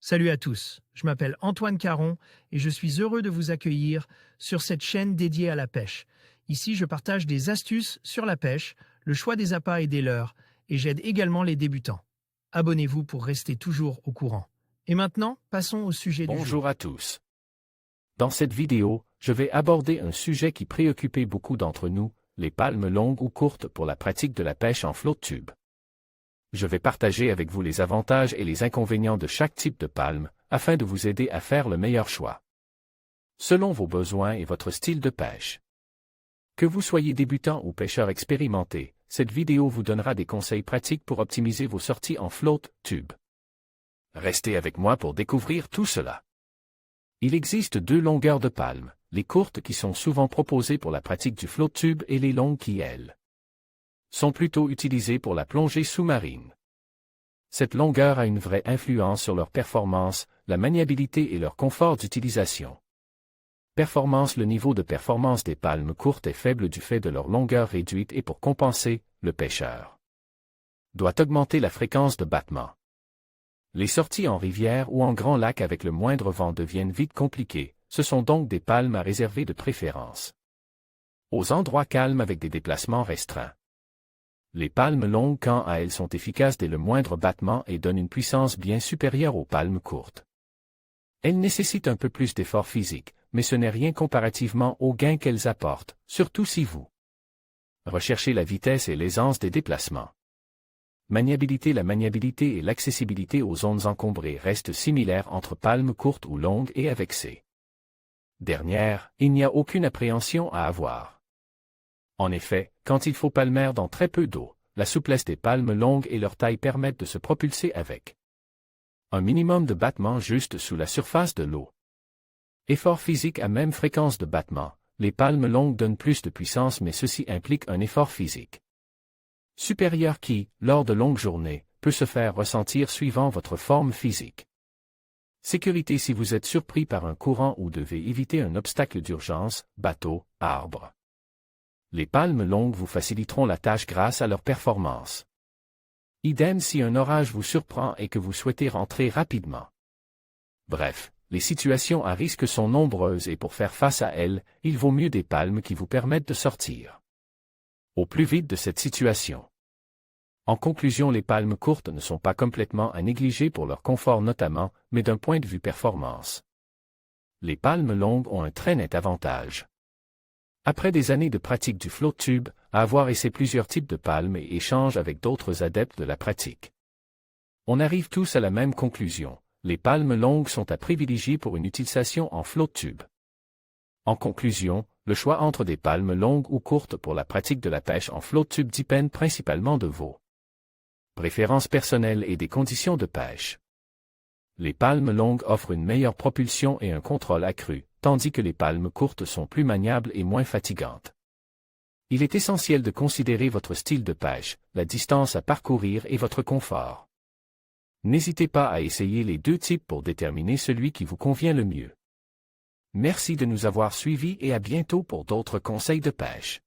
Salut à tous, je m'appelle Antoine Caron et je suis heureux de vous accueillir sur cette chaîne dédiée à la pêche. Ici, je partage des astuces sur la pêche, le choix des appâts et des leurres, et j'aide également les débutants. Abonnez-vous pour rester toujours au courant. Et maintenant, passons au sujet du jour. Bonjour à tous. Dans cette vidéo, je vais aborder un sujet qui préoccupait beaucoup d'entre nous, les palmes longues ou courtes pour la pratique de la pêche en flotte tube. Je vais partager avec vous les avantages et les inconvénients de chaque type de palme, afin de vous aider à faire le meilleur choix, selon vos besoins et votre style de pêche. Que vous soyez débutant ou pêcheur expérimenté, cette vidéo vous donnera des conseils pratiques pour optimiser vos sorties en flotte tube. Restez avec moi pour découvrir tout cela. Il existe deux longueurs de palmes, les courtes qui sont souvent proposées pour la pratique du flotte tube et les longues qui, elles, sont plutôt utilisées pour la plongée sous-marine. Cette longueur a une vraie influence sur leur performance, la maniabilité et leur confort d'utilisation. Le niveau de performance des palmes courtes est faible du fait de leur longueur réduite et pour compenser, le pêcheur doit augmenter la fréquence de battement. Les sorties en rivière ou en grand lac avec le moindre vent deviennent vite compliquées, ce sont donc des palmes à réserver de préférence aux endroits calmes avec des déplacements restreints. Les palmes longues quant à elles sont efficaces dès le moindre battement et donnent une puissance bien supérieure aux palmes courtes. Elles nécessitent un peu plus d'effort physique, mais ce n'est rien comparativement aux gains qu'elles apportent, surtout si vous recherchez la vitesse et l'aisance des déplacements. La maniabilité et l'accessibilité aux zones encombrées restent similaires entre palmes courtes ou longues et avec ces dernières, il n'y a aucune appréhension à avoir. En effet, quand il faut palmer dans très peu d'eau, la souplesse des palmes longues et leur taille permettent de se propulser avec un minimum de battement juste sous la surface de l'eau. Effort physique à même fréquence de battement, les palmes longues donnent plus de puissance mais ceci implique un effort physique supérieur qui, lors de longues journées, peut se faire ressentir suivant votre forme physique. Sécurité si vous êtes surpris par un courant ou devez éviter un obstacle d'urgence, bateau, arbre. Les palmes longues vous faciliteront la tâche grâce à leur performance. Idem si un orage vous surprend et que vous souhaitez rentrer rapidement. Bref, les situations à risque sont nombreuses et pour faire face à elles, il vaut mieux des palmes qui vous permettent de sortir au plus vite de cette situation. En conclusion, les palmes courtes ne sont pas complètement à négliger pour leur confort notamment, mais d'un point de vue performance, les palmes longues ont un très net avantage. Après des années de pratique du flotte tube, à avoir essayé plusieurs types de palmes et échanges avec d'autres adeptes de la pratique, on arrive tous à la même conclusion, les palmes longues sont à privilégier pour une utilisation en flotte tube. En conclusion, le choix entre des palmes longues ou courtes pour la pratique de la pêche en flotte tube dépend principalement de vos préférences personnelles et des conditions de pêche. Les palmes longues offrent une meilleure propulsion et un contrôle accru, tandis que les palmes courtes sont plus maniables et moins fatigantes. Il est essentiel de considérer votre style de pêche, la distance à parcourir et votre confort. N'hésitez pas à essayer les deux types pour déterminer celui qui vous convient le mieux. Merci de nous avoir suivis et à bientôt pour d'autres conseils de pêche.